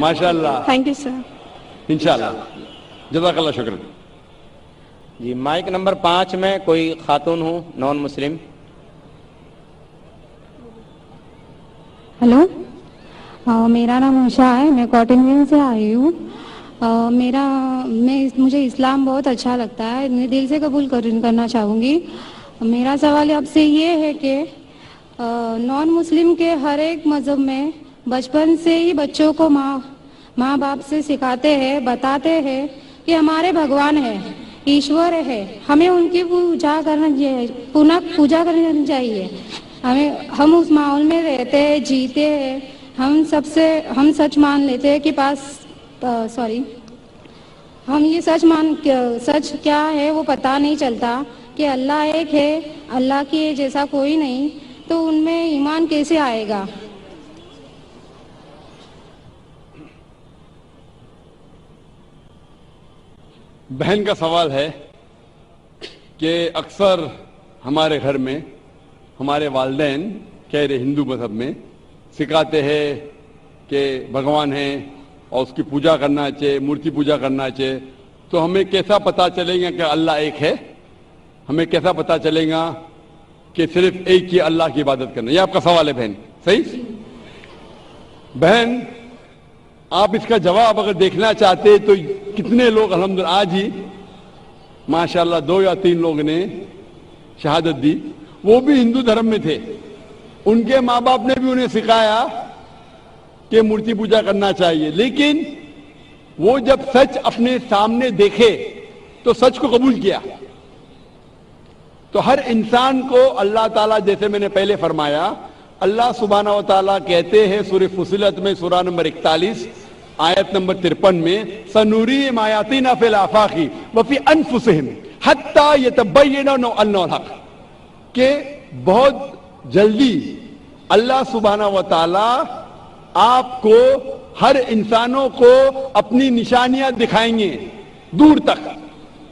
माशाल्लाह, thank you sir. इंशाल्लाह, जज़ाकल्लाह शुक्र. जी माइक नंबर 5 में कोई खातून हो नॉन मुस्लिम. हेलो, मेरा नाम उषा है, मैं कॉटनवेल से आई हूँ. मुझे इस्लाम बहुत अच्छा लगता है, मैं दिल से कबूल करना चाहूँगी. मेरा सवाल आपसे ये है कि नॉन मुस्लिम के हर एक मज़हब में बचपन से ही बच्चों को माँ बाप से सिखाते हैं, बताते हैं कि हमारे भगवान है, ईश्वर है, हमें उनकी पूजा करनी चाहिए. हम उस माहौल में रहते हैं, जीते हैं. हम सच मान लेते हैं कि हम ये सच क्या है वो पता नहीं चलता कि अल्लाह एक है, अल्लाह के जैसा कोई नहीं, तो उनमें ईमान कैसे आएगा. बहन का सवाल है कि अक्सर हमारे घर में हमारे वालिदैन कह रहे हिंदू मजहब में सिखाते हैं कि भगवान है और उसकी पूजा करना चाहिए, मूर्ति पूजा करना चाहिए. तो हमें कैसा पता चलेगा कि अल्लाह एक है? हमें कैसा पता चलेगा कि सिर्फ एक ही अल्लाह की इबादत करना? ये आपका सवाल है बहन, सही? बहन, आप इसका जवाब अगर देखना चाहते तो कितने लोग अल्हम्दुलिल्लाह आज ही माशाल्लाह 2 या 3 लोग ने शहादत दी, वो भी हिंदू धर्म में थे. उनके माँ बाप ने भी उन्हें सिखाया कि मूर्ति पूजा करना चाहिए, लेकिन वो जब सच अपने सामने देखे तो सच को कबूल किया. तो हर इंसान को अल्लाह ताला, जैसे मैंने पहले फरमाया, अल्लाह सुब्हानहू व तआला कहते हैं सूरह फुसिलत में सूरा नंबर 41 आयत नंबर 53 में, सनूरीहिम आयातिना फिल आफाकी व फी अनफुसिहिम हत्ता यतबय्यना अन्नहुल हक, के बहुत जल्दी अल्लाह सुब्हानहू व तआला आपको, हर इंसानों को अपनी निशानियां दिखाएंगे दूर तक,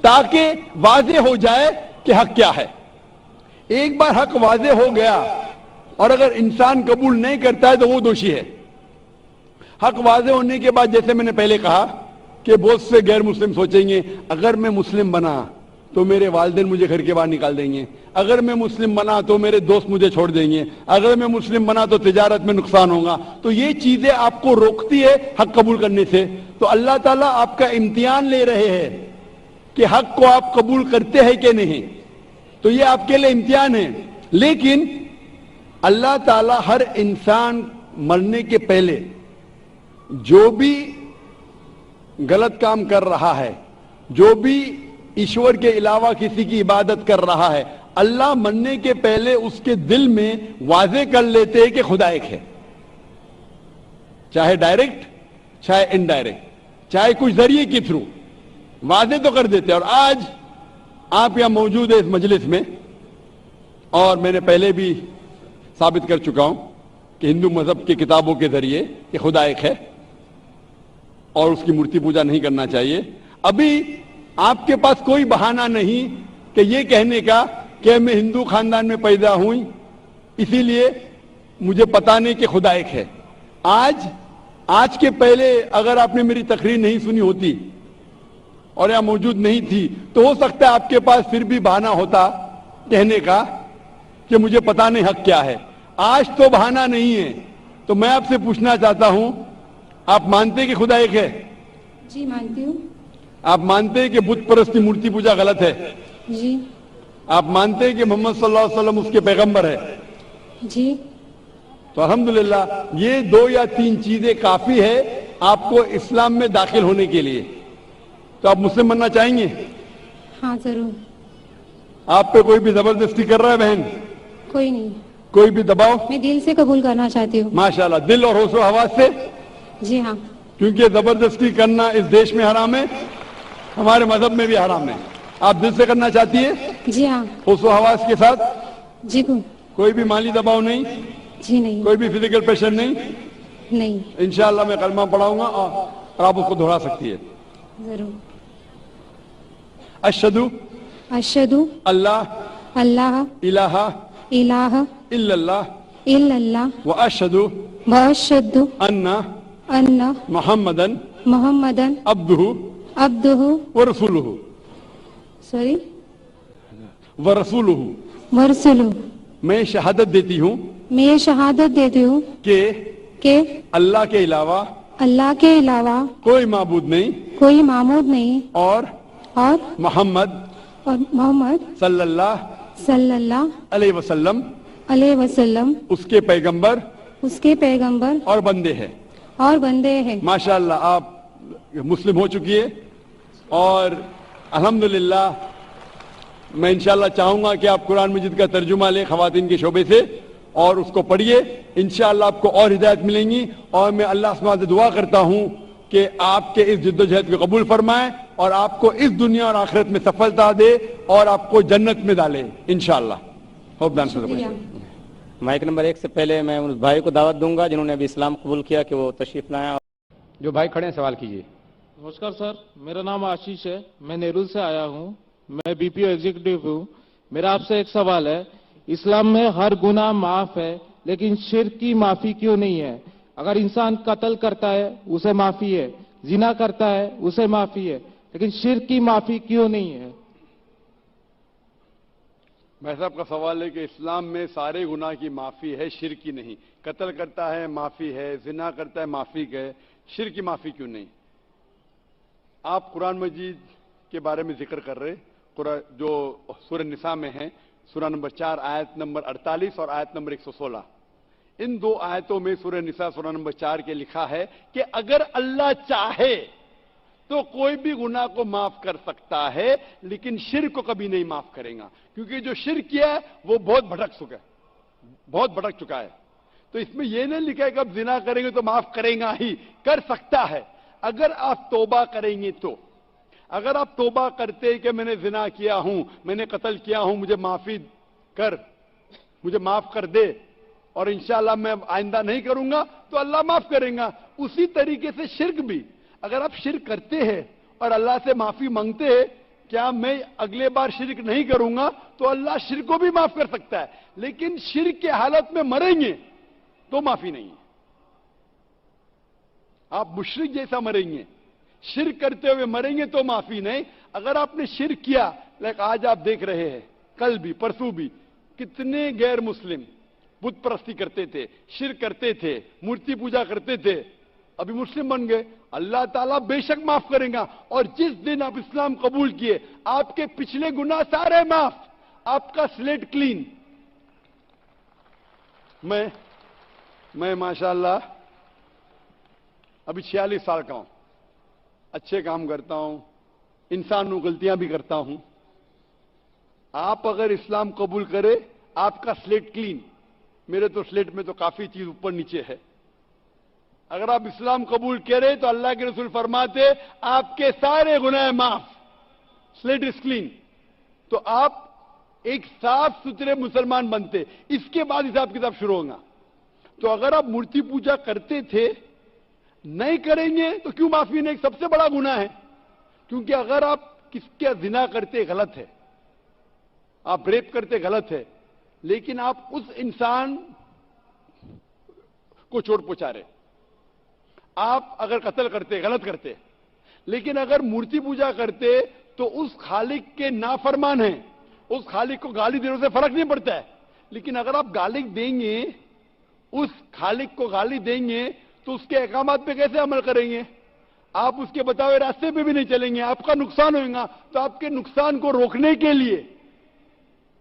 ताकि वाज़ेह हो जाए कि हक क्या है. एक बार हक वाज़ेह हो गया और अगर इंसान कबूल नहीं करता है तो वो दोषी है. हक वाज़ेह होने के बाद, जैसे मैंने पहले कहा कि बहुत से गैर मुस्लिम सोचेंगे अगर मैं मुस्लिम बना तो मेरे वालिदैन मुझे घर के बाहर निकाल देंगे, अगर मैं मुस्लिम बना तो मेरे दोस्त मुझे छोड़ देंगे, अगर मैं मुस्लिम बना तो तिजारत में नुकसान होगा. तो ये चीजें आपको रोकती है हक कबूल करने से. तो अल्लाह ताला आपका इम्तिहान ले रहे हैं कि हक को आप कबूल करते हैं कि नहीं. तो ये आपके लिए इम्तिहान है. लेकिन अल्लाह ताला हर इंसान मरने के पहले जो भी गलत काम कर रहा है, जो भी ईश्वर के अलावा किसी की इबादत कर रहा है, अल्लाह मरने के पहले उसके दिल में वाज़े कर लेते हैं कि खुदा एक है, चाहे डायरेक्ट चाहे इनडायरेक्ट, चाहे कुछ जरिए के थ्रू वाज़े तो कर देते हैं. और आज आप यहां मौजूद है इस मजलिस में, और मैंने पहले भी साबित कर चुका हूं कि हिंदू मजहब की किताबों के जरिए कि खुदा एक है और उसकी मूर्ति पूजा नहीं करना चाहिए. अभी आपके पास कोई बहाना नहीं कि ये कहने का कि मैं हिंदू खानदान में पैदा हुई इसीलिए मुझे पता नहीं कि खुदा एक है. आज के पहले अगर आपने मेरी तकरीर नहीं सुनी होती और यहां मौजूद नहीं थी तो हो सकता है आपके पास फिर भी बहाना होता कहने का कि मुझे पता नहीं हक क्या है. आज तो बहाना नहीं है. तो मैं आपसे पूछना चाहता हूं, आप मानते हैं कि खुदा एक है? जी मानती हूँ. आप मानते हैं कि बुत परस्ती मूर्ति पूजा गलत है? जी. आप मानते हैं कि मोहम्मद सल्लल्लाहु अलैहि वसल्लम उसके पैगंबर है? जी. तो अल्हम्दुलिल्लाह ये 2 या 3 चीजें काफी है आपको इस्लाम में दाखिल होने के लिए. तो आप मुस्लिम बनना चाहेंगे? हाँ जरूर. आप पे कोई भी जबरदस्ती कर रहा है बहन? कोई नहीं. कोई भी दबाव? मैं दिल से कबूल करना चाहती हूँ. माशाल्लाह, दिल और होशो हवास से? जी हाँ. क्योंकि जबरदस्ती करना इस देश में हराम है, हमारे मजहब में भी हराम है. आप दिल से करना चाहती है? जी हाँ. होशो हवास के साथ? जी. कोई भी माली दबाव नहीं? जी नहीं. कोई भी फिजिकल प्रेशर नहीं? नहीं. इंशाअल्लाह मैं कलमा पढ़ाऊंगा और आप उसको दोहरा सकती है. जरूर. अशहदु अल्लाह इलाहा इलाहा इल्लल्लाह इल्लल्लाह व अशहदु व अशहदु अन्ना अन्न मुहम्मदन मोहम्मदन अब्दुहु अब्दुहु व रसूलुहु सॉरी व रसूलुहु। वरसुलु। मैं शहादत देती हूँ मैं ये शहादत देती हूँ कि अल्लाह के अलावा अल्लाह के अलावा कोई माबूद नहीं कोई मामूद नहीं और मोहम्मद और मोहम्मद सल्लल्लाहु अलैहि वसल्लम उसके पैगंबर और बंदे हैं। माशाअल्लाह आप मुस्लिम हो चुकी है और अल्हम्दुलिल्लाह मैं इंशाअल्लाह चाहूंगा कि आप कुरान मजीद का तर्जुमा लें खवातीन के शोबे से और उसको पढ़िए, इंशाअल्लाह आपको और हिदायत मिलेंगी। और मैं अल्लाह सुब्हानहू से दुआ करता हूं कि आपके इस जिद्दोजहद को कबूल फरमाए और आपको इस दुनिया और आखिरत में सफलता दे और आपको जन्नत में डाले इंशाअल्लाह। Hope the answer the question. Mic number 1 से पहले मैं उस भाई को दावत दूंगा जिन्होंने अभी इस्लाम कबूल किया कि वो तशरीफ लाएं। जो भाई खड़े हैं सवाल कीजिए। नमस्कार सर, मेरा नाम आशीष है, मैं नेरुल से आया हूँ, मैं बीपीओ एग्जीक्यूटिव हूँ। मेरा आपसे एक सवाल है, इस्लाम में हर गुनाह माफ है लेकिन शिर्क की माफी क्यों नहीं है? अगर इंसान कत्ल करता है उसे माफी है, जिना करता है उसे माफी है, लेकिन शिर्क की माफी क्यों नहीं है? भाई साहब का सवाल है कि इस्लाम में सारे गुनाह की माफी है, शिर्क की नहीं। कत्ल करता है माफी है, जिना करता है माफी है, शिर्क की माफी क्यों नहीं? आप कुरान मजीद के बारे में जिक्र कर रहे, जो सूरह निसा में है, सूरह नंबर 4 आयत नंबर 48 और आयत नंबर 116। इन दो आयतों में सूरह निसा सूरह नंबर 4 के लिखा है कि अगर अल्लाह चाहे तो कोई भी गुनाह को माफ कर सकता है लेकिन शिर्क को कभी नहीं माफ करेगा, क्योंकि जो शिर्क किया है वो बहुत भटक चुका है। तो इसमें यह नहीं लिखा है कि अब जिना करेंगे तो माफ करेगा ही, कर सकता है अगर आप तौबा करेंगे तो। अगर आप तौबा करते कि मैंने जिना किया हूं, मैंने कत्ल किया हूं, मुझे माफ कर दे और इंशाअल्लाह मैं आइंदा नहीं करूंगा, तो अल्लाह माफ करेगा। उसी तरीके से शिर्क भी, अगर आप शिर्क करते हैं और अल्लाह से माफी मांगते हैं, क्या मैं अगले बार शिर्क नहीं करूंगा, तो अल्लाह शिर्क को भी माफ कर सकता है। लेकिन शिर्क के हालत में मरेंगे तो माफी नहीं है। आप मुशरिक जैसा मरेंगे, शिर्क करते हुए मरेंगे तो माफी नहीं। अगर आपने शिर्क किया, लाइक आज आप देख रहे हैं, कल भी परसों भी कितने गैर मुस्लिम बुत परस्ती करते थे, शिर्क करते थे, मूर्ति पूजा करते थे, अभी मुस्लिम बन गए। अल्लाह ताला बेशक माफ करेगा। और जिस दिन आप इस्लाम कबूल किए, आपके पिछले गुनाह सारे माफ, आपका स्लेट क्लीन। मैं माशाअल्लाह अभी 46 साल का हूं, अच्छे काम करता हूं, इंसान हूं, गलतियां भी करता हूं। आप अगर इस्लाम कबूल करें, आपका स्लेट क्लीन। मेरे तो स्लेट में तो काफी चीज ऊपर नीचे है। अगर आप इस्लाम कबूल करें तो अल्लाह के रसूल फरमाते आपके सारे गुनाह माफ, स्लेट इज क्लीन। तो आप एक साफ सुथरे मुसलमान बनते, इसके बाद हिसाब किताब शुरू होगा। तो अगर आप मूर्ति पूजा करते थे, नहीं करेंगे तो क्यों माफी नहीं? सबसे बड़ा गुनाह है, क्योंकि अगर आप किसके जिना करते गलत है, आप रेप करते गलत है, लेकिन आप उस इंसान को चोट पहुंचा रहे। आप अगर कत्ल करते गलत करते, लेकिन अगर मूर्ति पूजा करते तो उस खालिक के नाफरमान हैं, उस खालिक को गाली देने से फर्क नहीं पड़ता है। लेकिन अगर आप गाली देंगे, उस खालिक को गाली देंगे, तो उसके अहकामात पे कैसे अमल करेंगे? आप उसके बताए रास्ते पे भी नहीं चलेंगे, आपका नुकसान होगा। तो आपके नुकसान को रोकने के लिए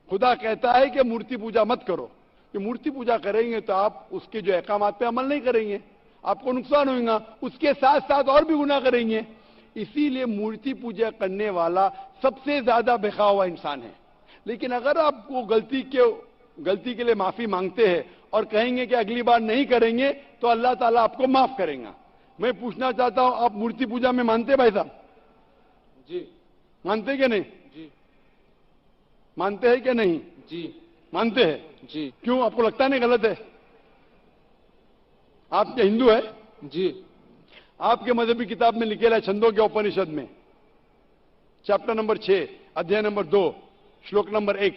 खुदा कहता है कि मूर्ति पूजा मत करो। कि मूर्ति पूजा करेंगे तो आप उसके जो अहकामात पे अमल नहीं करेंगे, आपको नुकसान होगा, उसके साथ साथ और भी गुनाह करेंगे। इसीलिए मूर्ति पूजा करने वाला सबसे ज्यादा बेखा हुआ इंसान है। लेकिन अगर आप वो गलती के लिए माफी मांगते हैं और कहेंगे कि अगली बार नहीं करेंगे, तो अल्लाह ताला आपको माफ करेगा। मैं पूछना चाहता हूं, आप मूर्ति पूजा में मानते भाई साहब? जी। मानते कि नहीं? जी। मानते हैं कि नहीं? जी। मानते हैं। जी। क्यों, आपको लगता नहीं गलत है? आप क्या हिंदू है? जी। आपके मजहबी किताब में लिखेला है, छंदों के उपनिषद में चैप्टर नंबर 6 अध्याय नंबर 2 श्लोक नंबर 1,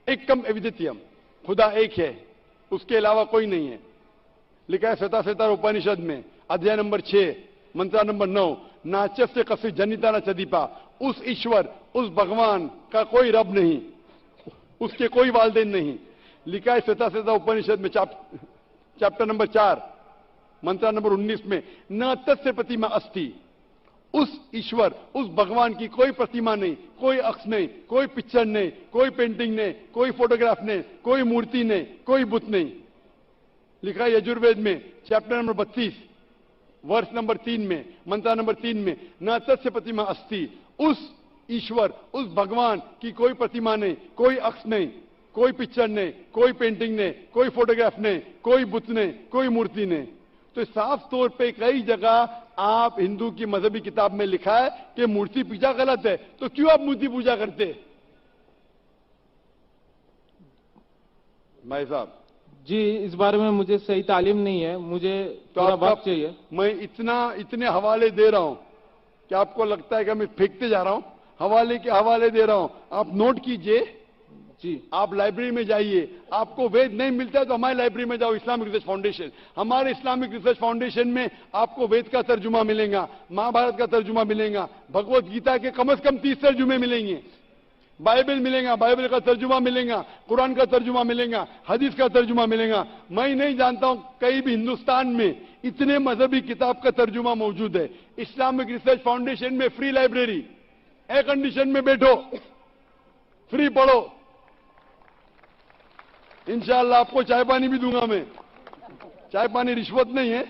एकम अद्वितीयम, खुदा एक है, उसके अलावा कोई नहीं है। लिखा है श्वेता उपनिषद में अध्याय नंबर 6 मंत्र नंबर 9, नाचस्य कसी जनिता न चदीपा, उस ईश्वर, उस भगवान का कोई रब नहीं, उसके कोई वालदेन नहीं। लिखा है श्वेता उपनिषद में चैप्टर नंबर 4 मंत्र नंबर 19 में, न तस्य प्रतिमा अस्ति, उस ईश्वर, उस भगवान की कोई प्रतिमा नहीं, कोई अक्ष नहीं, कोई पिक्चर नहीं, कोई पेंटिंग नहीं, कोई फोटोग्राफ नहीं, कोई मूर्ति नहीं, कोई बुत नहीं। लिखा है यजुर्वेद में चैप्टर नंबर 32 वर्ष नंबर 3 में, मंत्र नंबर 3 में, न तस्य प्रतिमा अस्ति, उस ईश्वर, उस भगवान की कोई प्रतिमा नहीं, कोई अक्ष नहीं, कोई पिक्चर नहीं, कोई पेंटिंग नहीं, कोई फोटोग्राफ नहीं, कोई बुत नहीं, कोई मूर्ति नहीं। तो साफ तौर पे कई जगह आप हिंदू की मजहबी किताब में लिखा है कि मूर्ति पूजा गलत है, तो क्यों आप मूर्ति पूजा करते? भाई साहब जी, इस बारे में मुझे सही तालीम नहीं है, मुझे थोड़ा वक्त चाहिए। मैं इतने हवाले दे रहा हूं कि आपको लगता है कि मैं फेंकते जा रहा हूं, हवाले के हवाले दे रहा हूं, आप नोट कीजिए जी। आप लाइब्रेरी में जाइए, आपको वेद नहीं मिलता है तो हमारी लाइब्रेरी में जाओ, इस्लामिक रिसर्च फाउंडेशन, हमारे इस्लामिक रिसर्च फाउंडेशन में आपको वेद का तर्जुमा मिलेगा, महाभारत का तर्जुमा मिलेगा, भगवत गीता के कम से कम 30 तर्जुमे मिलेंगे, बाइबल मिलेगा, बाइबल का तर्जुमा मिलेगा, कुरान का तर्जुमा मिलेगा, हदीस का तर्जुमा मिलेगा। मैं नहीं जानता हूं कहीं भी हिंदुस्तान में इतने मजहबी किताब का तर्जुमा मौजूद है। इस्लामिक रिसर्च फाउंडेशन में फ्री लाइब्रेरी, एयर कंडीशन में बैठो, फ्री पढ़ो, इंशाअल्लाह आपको चाय पानी भी दूंगा मैं। चाय पानी रिश्वत नहीं है,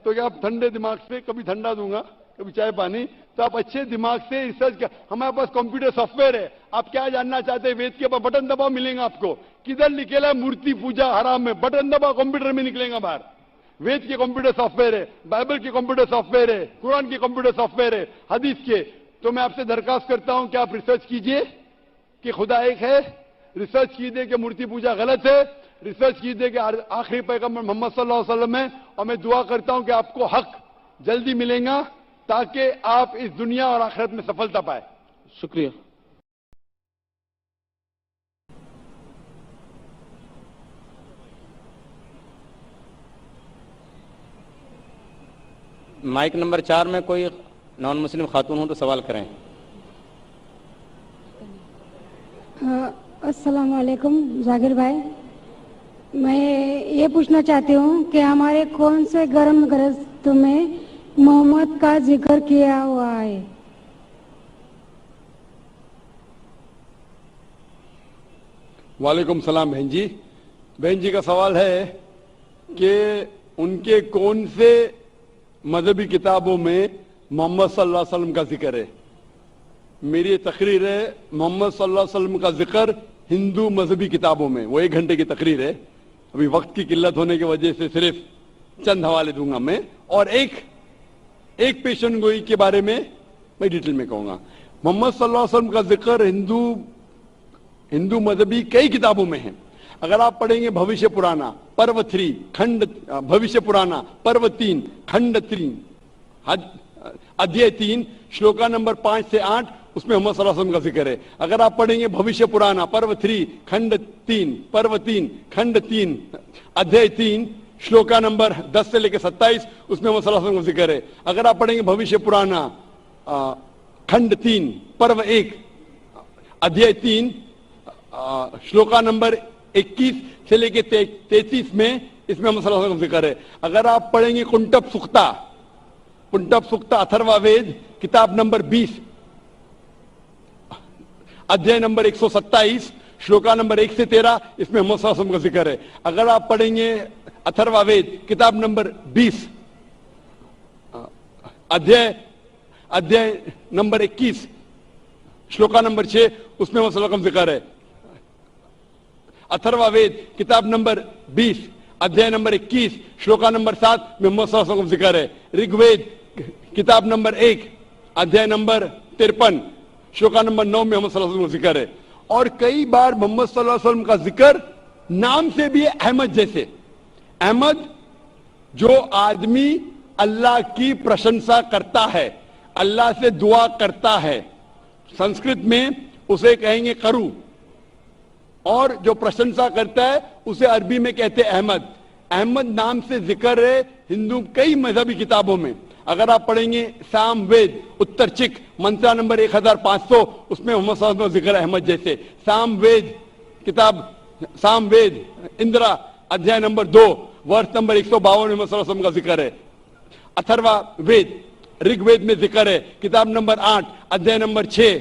तो क्या आप ठंडे दिमाग से, कभी ठंडा दूंगा कभी चाय पानी, तो आप अच्छे दिमाग से रिसर्च कर। हमारे पास कंप्यूटर सॉफ्टवेयर है, आप क्या जानना चाहते हैं वेद के ऊपर, बटन दबाओ मिलेगा आपको, किधर लिखेला है मूर्ति पूजा हराम में, बटन दबाओ कंप्यूटर में निकलेगा बाहर। वेद के कंप्यूटर सॉफ्टवेयर है, बाइबल के कंप्यूटर सॉफ्टवेयर है, कुरान के कंप्यूटर सॉफ्टवेयर है, हदीस के। तो मैं आपसे दरखास्त करता हूं कि आप रिसर्च कीजिए कि खुदा एक है, रिसर्च कीजिए कि मूर्ति पूजा गलत है, रिसर्च कीजिए कि आखिरी पैगंबर मोहम्मद सल्लल्लाहु अलैहि वसल्लम है, और मैं दुआ करता हूं कि आपको हक जल्दी मिलेगा ताकि आप इस दुनिया और आखिरत में सफलता पाए। शुक्रिया। माइक नंबर 4 में कोई नॉन मुस्लिम खातून हो तो सवाल करें। अस्सलाम वालेकुम जाकिर भाई, मैं ये पूछना चाहती हूँ कि हमारे कौन से गर्म ग्रंथों में मोहम्मद का जिक्र किया हुआ है? वालेकुम सलाम बहन जी। बहन जी का सवाल है कि उनके कौन से मजहबी किताबों में मोहम्मद सल्लल्लाहु अलैहि वसल्लम का जिक्र है। मेरी ये तकरीर है, मोहम्मद सल्लल्लाहु अलैहि वसल्लम का जिक्र हिंदू मजहबी किताबों में, वो 1 घंटे की तकरीर है। अभी वक्त की किल्लत होने की वजह से सिर्फ चंद हवाले दूंगा मैं, और एक पेशन गोई के बारे में मैं डिटेल में कहूंगा। मोहम्मद सल्लल्लाहु अलैहि वसल्लम का जिक्र हिंदू मजहबी कई किताबों में है। अगर आप पढ़ेंगे भविष्य पुराना पर्व 3 खंड, भविष्य पुराना पर्व 3 खंड 3 अध्याय 3 श्लोका नंबर 5 से 8, उसमें मोहम्मद सल्लल्लाहु अलैहि वसल्लम का जिक्र है। अगर आप पढ़ेंगे भविष्य पुराना पर्व 3 खंड 3 पर्व 3 खंड 3 अध्याय 3 श्लोका नंबर 10 से लेकर 27, उसमें मोहम्मद सल्लल्लाहु अलैहि वसल्लम का जिक्र है। अगर आप पढ़ेंगे भविष्य पुराना खंड 3 पर्व 1 अध्याय 3 श्लोका नंबर 21 से लेकर 33 में इसमें मोहम्मद सल्लल्लाहु अलैहि वसल्लम का जिक्र है। अगर आप पढ़ेंगे कुंटप सुक्ता अथर्ववेद किताब नंबर 20 अध्याय नंबर 127 श्लोका नंबर 1 से 13, इसमें मोहम्मद सल्लल्लाहु अलैहि वसल्लम का जिक्र है। अगर आप पढ़ेंगे अथर्ववेद किताब नंबर 20 अध्याय नंबर 21 श्लोका नंबर 6, उसमें मोहम्मद सल्लल्लाहु अलैहि वसल्लम का जिक्र है। अथर्ववेद किताब नंबर 20 अध्याय नंबर 21 श्लोका नंबर 7 में मोहम्मद सल्लल्लाहु अलैहि वसल्लम का जिक्र है। ऋग्वेद किताब नंबर 1 अध्याय नंबर 53 श्लोका नंबर 9 में मोहम्मद सल्लल्लाहु अलैहि वसल्लम का जिक्र है। और कई बार मोहम्मद सल्लल्लाहु अलैहि वसल्लम का जिक्र नाम से भी है, अहमद जैसे। अहमद जो आदमी अल्लाह की प्रशंसा करता है, अल्लाह से दुआ करता है, संस्कृत में उसे कहेंगे करू, और जो प्रशंसा करता है उसे अरबी में कहते हैं अहमद। احمد نام سے ذکر ہے ہندو کئی مذہبی کتابوں میں. اگر آپ پڑھیں گے سام وید اتر چک منترا نمبر 1500 اس میں محمد صلی اللہ علیہ وسلم کا ذکر ہے احمد جیسے. سام وید کتاب سام وید اندرا ادھیائے نمبر 2 ورس نمبر 152 میں محمد صلی اللہ علیہ وسلم کا ذکر ہے. اتھروا وید رگ وید میں ذکر ہے کتاب نمبر 8 ادھیائے نمبر 6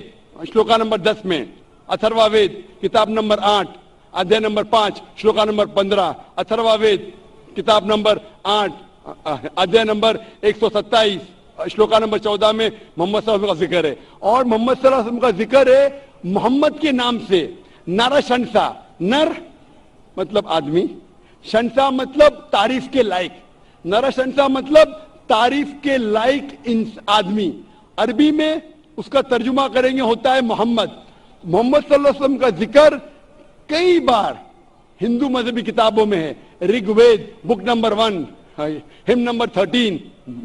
شلوکا نمبر 10 میں. اتھروا وید کتاب number 8 ادھیائے number 5 شلوکا number 15. Atharva Veda کتاب نمبر 8 ادھیائے نمبر 127 شلوکا نمبر 14 میں محمد صلی اللہ علیہ وسلم کا ذکر ہے. اور محمد صلی اللہ علیہ وسلم کا ذکر ہے محمد کے نام سے. نر شنسا نر مطلب آدمی, شنسا مطلب تعریف کے لائق. نر شنسا مطلب تعریف کے لائق آدمی. عربی میں اس کا ترجمہ کریں گے ہوتا ہے محمد. محمد صلی اللہ علیہ وسلم کا ذکر کئی بار ہندو مذہبی کتابوں میں ہے. رگ وید بک نمبر 1 ہم نمبر 13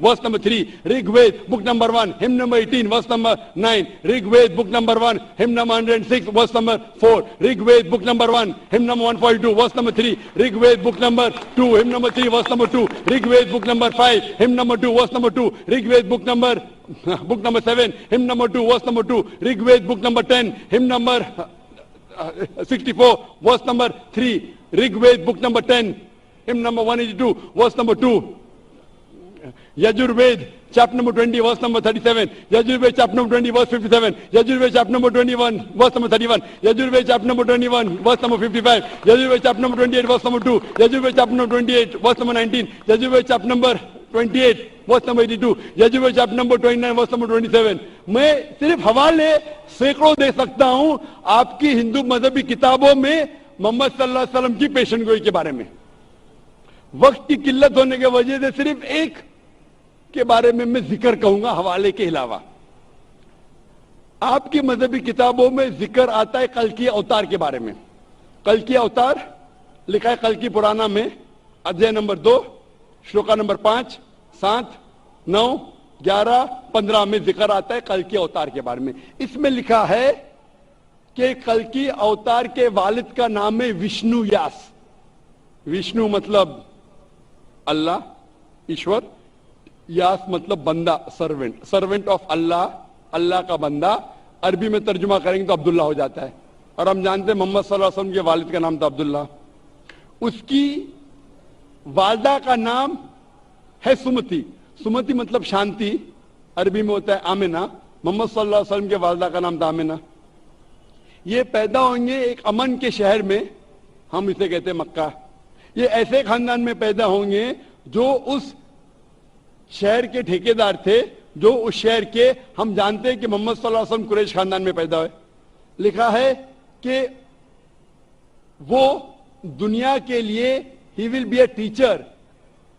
ورس number 3. Rig Veda book number 1 ہم نمبر 18 ورس نمبر 9. رگ وید بک نمبر 1 ہم نمبر 106 ورس نمبر 4. رگ وید بک نمبر 1 ہم نمبر 142 ورس number 3. Rig Veda book number 2 ہم نمبر 3 ورس نمبر 2. رگ وید بک نمبر 5 ہم نمبر 2 ورس نمبر 2. رگ وید بک نمبر 7 ہم نمبر 2 ورس نمبر 2. رگ Veda book number 10 ہم number 64 ورس number 3. Rig Veda book number 10 hymn number 182 verse number 2. Yajurved chapter number 20 verse number 37. Yajurved chapter number 20 verse 57. Yajurved chapter number 21 verse number 31. Yajurved chapter number 21 verse number 55. Yajurved chapter number 28 verse number 2. Yajurved chapter number 28 verse number 19. Yajurved chapter number 28 verse number 82. Yajurved chapter number 29 verse number 27. میں صرف حوالے سینکڑوں دے سکتا ہوں آپ کی ہندو مذہبی کتابوں میں محمد صلی اللہ علیہ وسلم کی پیشن گوئی کے بارے میں. وقت کی قلت ہونے کی وجہ سے صرف ایک کے بارے میں ذکر کہوں گا حوالے کے علاوہ. آپ کی مذہبی کتابوں میں ذکر آتا ہے کلکی اوتار کے بارے میں. کلکی اوتار لکھا ہے کلکی پرانا میں ادھیائے نمبر 2 شلوکا نمبر 5 7 9 11 15 میں ذکر آتا ہے کلکی اوتار کے بارے میں. اس میں لکھا ہے کہ کلکی اوتار کے والد کا نام ہے وشنو یاس. وشنو مطلب اللہ ایشور, یاس مطلب بندہ سرونٹ, سرونٹ آف اللہ, اللہ کا بندہ. عربی میں ترجمہ کریں گے تو عبداللہ ہو جاتا ہے. اور ہم جانتے ہیں محمد صلی اللہ علیہ وسلم کے والد کا نام تھا عبداللہ. اس کی والدہ کا نام ہے سمتی. سمتی مطلب شانتی, عربی میں ہوتا ہے آمنہ. محمد صلی اللہ علیہ وسلم کے والدہ کا نام تھا آمنہ. یہ پیدا ہوں گے ایک امن کے شہر میں, ہم اسے کہتے ہیں مکہ. یہ ایسے خاندان میں پیدا ہوں گے جو اس شہر کے ٹھیکیدار تھے, جو اس شہر کے, ہم جانتے ہیں کہ محمد صلی اللہ علیہ وسلم قریش خاندان میں پیدا ہوئے. لکھا ہے کہ وہ دنیا کے لیے ہی ول بی اے ٹیچر,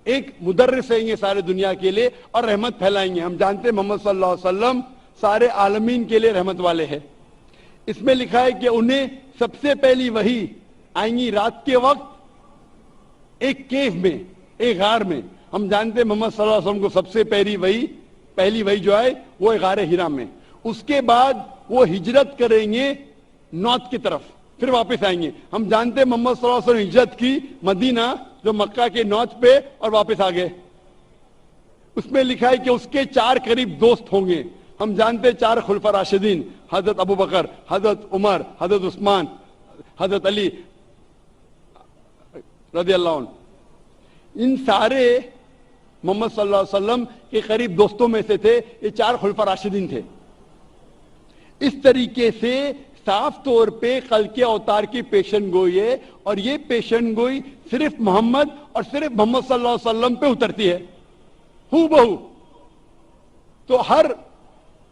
ایک مدرس ہیں گے سارے دنیا کے لیے اور رحمت پھیلائیں گے. ہم جانتے ہیں محمد صلی اللہ علیہ وسلم سارے عالمین کے لیے رحمت والے ہیں. اس میں لکھا ہے کہ انہیں سب سے پہلی وحی آئیں گی رات کے وقت ایک کیف میں, ایک غار میں. ہم جانتے ہیں محمد صلی اللہ علیہ وسلم کو سب سے پہلی وحی جو ہے وہ غار ہرا میں. اس کے بعد وہ ہجرت کریں گے نارتھ کی طرف, پھر واپس آئیں گے. ہم جانتے ہیں محمد صلی اللہ علیہ وسلم ہجرت کی مدینہ جو مکہ کے نارتھ پہ اور واپس آ گئے. اس میں لکھا ہے کہ اس کے 4 قریب دوست ہوں گے. ہم جانتے ہیں 4 خلفاء راشدین, حضرت ابو بکر, حضرت عمر, حضرت عثمان, حضرت علی رضی اللہ عنہ. ان سارے محمد صلی اللہ علیہ وسلم کے قریب دوستوں میں سے تھے. یہ 4 خلفاء راشدین تھے. اس طریقے سے صاف طور پہ خلق اوتار کی پیشن گوئی ہے, اور یہ پیشن گوئی صرف محمد اور صرف محمد صلی اللہ علیہ وسلم پہ اترتی ہے ہو بہو. تو ہر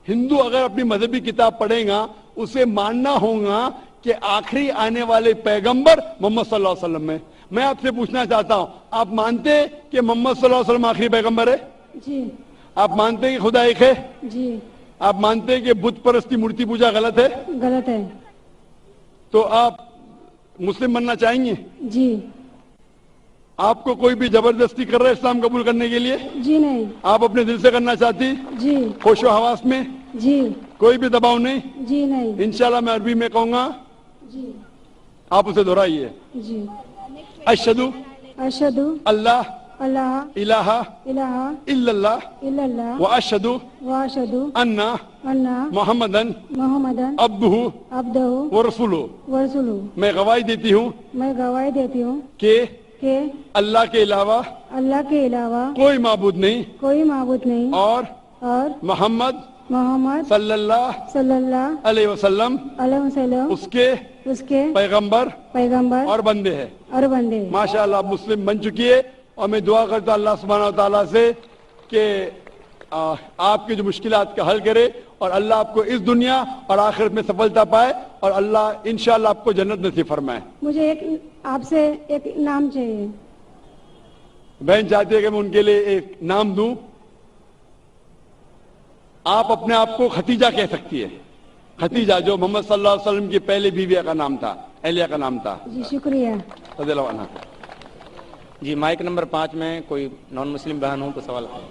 ہندو اگر اپنی مذہبی کتاب پڑھے گا اسے ماننا ہوگا کہ آخری آنے والے پیغمبر محمد صلی اللہ علیہ وسلم میں. میں آپ سے پوچھنا چاہتا ہوں, آپ مانتے ہیں کہ محمد صلی اللہ علیہ وسلم آخری پیغمبر ہے؟ جی. آپ مانتے ہیں کہ خدا ایک ہے؟ جی. آپ مانتے ہیں کہ بت پرستی مورتی پوجا غلط ہے؟ غلط ہے. تو آپ مسلم بننا چاہیں گے؟ جی. آپ کو کوئی بھی زبردستی کر رہا ہے اسلام قبول کرنے کے لیے؟ جی نہیں. آپ اپنے دل سے کرنا چاہتی؟ جی. ہوش و حواس میں جی. کوئی بھی دباؤ نہیں؟ جی نہیں. انشاءاللہ میں عربی میں کہوں گا, جی. آپ اسے دہرائیے. جی. اشہدو अशहदु अल्लाह अल्लाह इलाहा इलाहा इल्लल्लाह इल्लल्लाह व अशहदु व अशहदु अन्ना अन्ना मोहम्मदन मोहम्मदन अब्दुहु अब्दुहु व रसूलुहु। व रसूलुहु। मैं गवाही देती हूँ मैं गवाही देती हूँ कि कि अल्लाह के अलावा अल्लाह के अलावा कोई माबूद नहीं कोई माबूद नहीं और और मोहम्मद मोहम्मद सल्लल्लाहु सल्लल्लाहु अलैहि वसल्लम अलैहि वसल्लम उसके उसके पैगंबर पैगंबर और बंदे हैं। और बंदे। माशाअल्लाह आप मुस्लिम बन चुकी है और मैं दुआ करता हूं अल्लाह सुब्हानहू व तआला से कि आपकी जो मुश्किलात का हल करे और अल्लाह आपको इस दुनिया और आखिरत में सफलता पाए और अल्लाह इंशाअल्लाह आपको जन्नत नसीब फरमाए। मुझे एक आपसे एक नाम चाहिए। बहन चाहती है कि मैं उनके लिए एक नाम दूं। आप अपने आप को खतीजा कह सकती है। खतीजा जो मोहम्मद सल्लल्लाहु अलैहि वसल्लम की पहली बीविया का नाम था, एलिया का नाम था। जी शुक्रिया। रज़ियल्लाहु अन्हा। जी माइक नंबर 5 में कोई नॉन मुस्लिम बहन हो तो सवाल करें।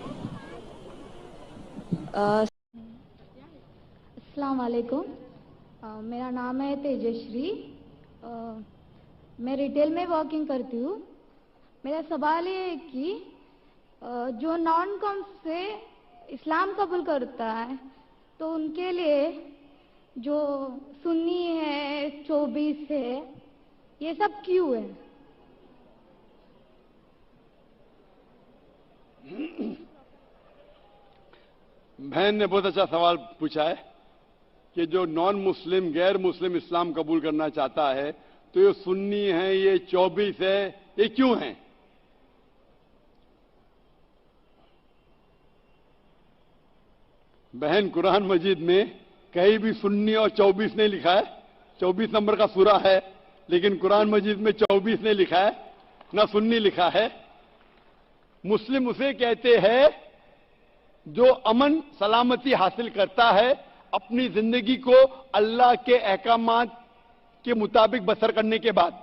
अस्सलाम वालेकुम। मेरा नाम है तेजश्री। मैं रिटेल में वर्किंग करती हूँ। मेरा सवाल ये है कि जो नॉन कॉम से इस्लाम कबूल करता है तो उनके लिए जो सुन्नी है 24 है ये सब क्यों है? बहन ने बहुत अच्छा सवाल पूछा है कि जो नॉन मुस्लिम गैर मुस्लिम इस्लाम कबूल करना चाहता है तो ये सुन्नी है, ये 24 है, ये क्यों है? बहन कुरान मजीद में कहीं भी सुन्नी और 24 नहीं लिखा है। 24 नंबर का सूरा है लेकिन कुरान मजीद में 24 नहीं लिखा है, ना सुन्नी लिखा है। मुस्लिम उसे कहते हैं जो अमन सलामती हासिल करता है अपनी जिंदगी को अल्लाह के अहकामात के मुताबिक बसर करने के बाद।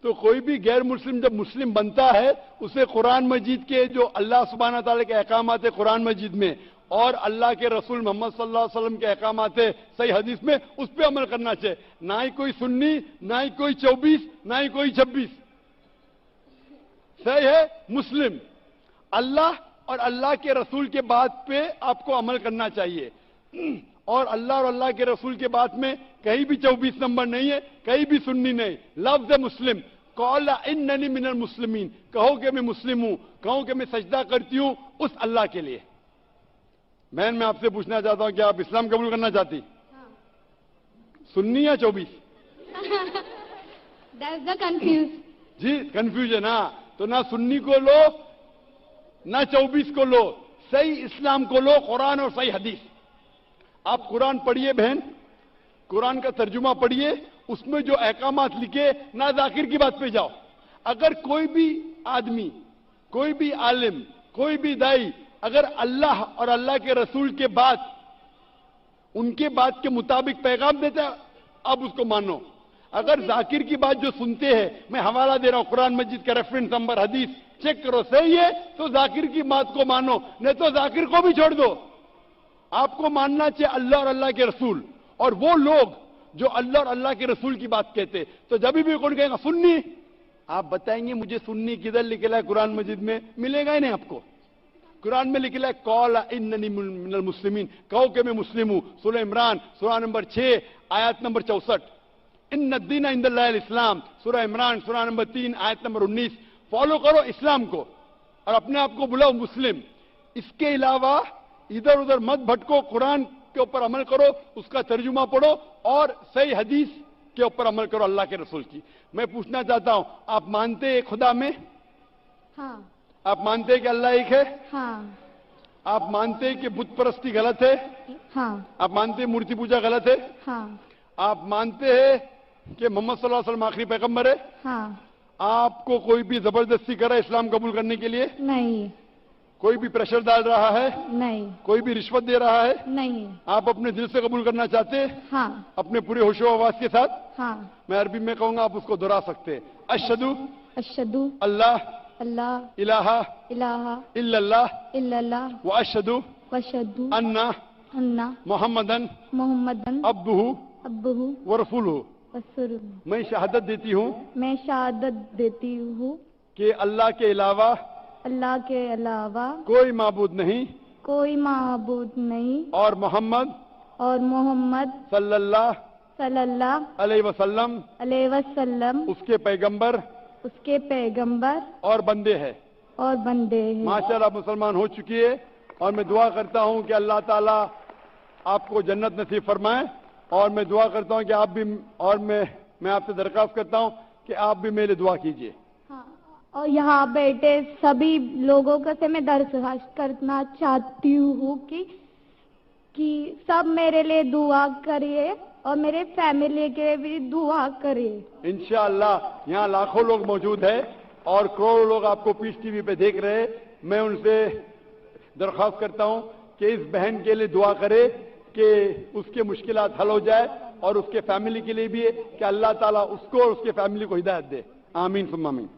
तो कोई भी गैर मुस्लिम जब मुस्लिम बनता है उसे कुरान मजीद के जो अल्लाह सुब्हानहू तआला के अहकामात है कुरान मजीद में और अल्लाह के रसूल मोहम्मद सल्लल्लाहु अलैहि वसल्लम के अहकामात है सही हदीस में, उस पर अमल करना चाहिए। ना ही कोई सुन्नी, ना ही कोई 24, ना ही कोई 26। सही है मुस्लिम। अल्लाह और अल्लाह के रसूल के बात पे आपको अमल करना चाहिए और अल्लाह और अल्लाह के रसूल के बात में कहीं भी 24 नंबर नहीं है, कहीं भी सुन्नी नहीं। लफ्ज़ मुस्लिम, क़ाला इन्ननी मिनल मुस्लिमीन, कहो कि मैं मुस्लिम हूं, कहो कि मैं सजदा करती हूं उस अल्लाह के लिए। बहन मैं आपसे पूछना चाहता हूं कि आप इस्लाम कबूल करना चाहती? हाँ। सुन्नी या 24? That's the confuse. Ji confuse है ना, तो ना सुन्नी को लो ना 24 को लो, सही इस्लाम को लो, कुरान और सही हदीस। आप कुरान पढ़िए बहन, कुरान का तर्जुमा पढ़िए, उसमें जो अहकामात लिखे ना जाकिर की बात पे जाओ। अगर कोई भी आदमी, कोई भी आलिम, कोई भी दाई अगर अल्लाह और अल्लाह के रसूल के बाद उनके बात के मुताबिक पैगाम देता है अब उसको मानो। अगर जाकिर की बात जो सुनते हैं, मैं हवाला दे रहा हूं कुरान मजीद का रेफरेंस नंबर हदीस चेक करो, सही है तो जाकिर की बात को मानो, नहीं तो जाकिर को भी छोड़ दो। आपको मानना चाहिए अल्लाह और अल्लाह के रसूल। और वो लोग जो अल्लाह और अल्लाह के रसूल की बात कहते, तो जब भी कौन कहेगा सुन्नी, आप बताएंगे मुझे सुन्नी किधर लिखा है कुरान मजीद में? मिलेगा ही नहीं आपको। कुरान में लिखा है क़ाला इन्ननी मिनल मुस्लिमीन, कहो कि मैं मुस्लिम हूं। सूरह इमरान सूरा नंबर 6 आयत नंबर 64। इन्नद दीन इंदल्लाहिल इस्लाम, सूरह इमरान सूरा नंबर 3 आयत नंबर 19। फॉलो करो इस्लाम को और अपने आप को बुलाओ मुस्लिम। इसके अलावा इधर उधर मत भटको, कुरान के ऊपर अमल करो, उसका तर्जुमा पढ़ो और सही हदीस के ऊपर अमल करो अल्लाह के रसूल की। मैं पूछना चाहता हूं, आप मानते हैं खुदा में? हाँ। आप मानते हैं कि अल्लाह एक है? हाँ। आप मानते हैं कि बुत परस्ती गलत है? हाँ। आप मानते हैं मूर्ति पूजा गलत है? हाँ। आप मानते हैं कि मोहम्मद सल्लल्लाहु अलैहि वसल्लम आखिरी पैगंबर है? हाँ। आपको कोई भी जबरदस्ती करे इस्लाम कबूल करने के लिए? नहीं। कोई भी प्रेशर डाल रहा है? नहीं। कोई भी रिश्वत दे रहा है? नहीं। आप अपने दिल से कबूल करना चाहते हैं? हाँ। अपने पूरे होशो आवाज के साथ? हाँ। मैं अरबी में कहूंगा, आप उसको दोहरा सकते हैं। अशहदु अशहदु अल्लाह अल्लाह इलाहा इलाहा इल्लल्लाह इल्लल्लाह व अशहदु वशहदु अन्ना अन्ना मोहम्मदन मोहम्मदन अब्दुहु अब्दुहु व रसूलुहु। वसुर मैं शहादत देती हूँ मैं शहादत देती हूँ कि अल्लाह के अलावा अल्लाह के अलावा कोई माबूद नहीं कोई माबूद नहीं और मोहम्मद और मोहम्मद सल्लल्लाहु अलैहि वसल्लम उसके पैगंबर उसके पैगंबर और बंदे हैं। और बंदे हैं। माशाल्लाह मुसलमान हो चुकी है और मैं दुआ करता हूँ कि अल्लाह ताला आपको जन्नत नसीब फरमाए और मैं दुआ करता हूँ कि आप भी और मैं आपसे दरख्वास्त करता हूँ कि आप भी मेरे दुआ कीजिए। हाँ, और यहाँ बैठे सभी लोगों का से मैं दरख्वास्त करना चाहती हूँ कि सब मेरे लिए दुआ करिए और मेरे फैमिली के लिए भी दुआ करिए। इंशाअल्लाह यहाँ लाखों लोग मौजूद हैं और करोड़ों लोग आपको पीस टीवी पे देख रहे हैं। मैं उनसे दरख्वास्त करता हूँ कि इस बहन के लिए दुआ करे कि उसके मुश्किलात हल हो जाए और उसके फैमिली के लिए भी कि अल्लाह ताला उसको और उसके फैमिली को हिदायत दे। आमीन सुम्मा आमीन।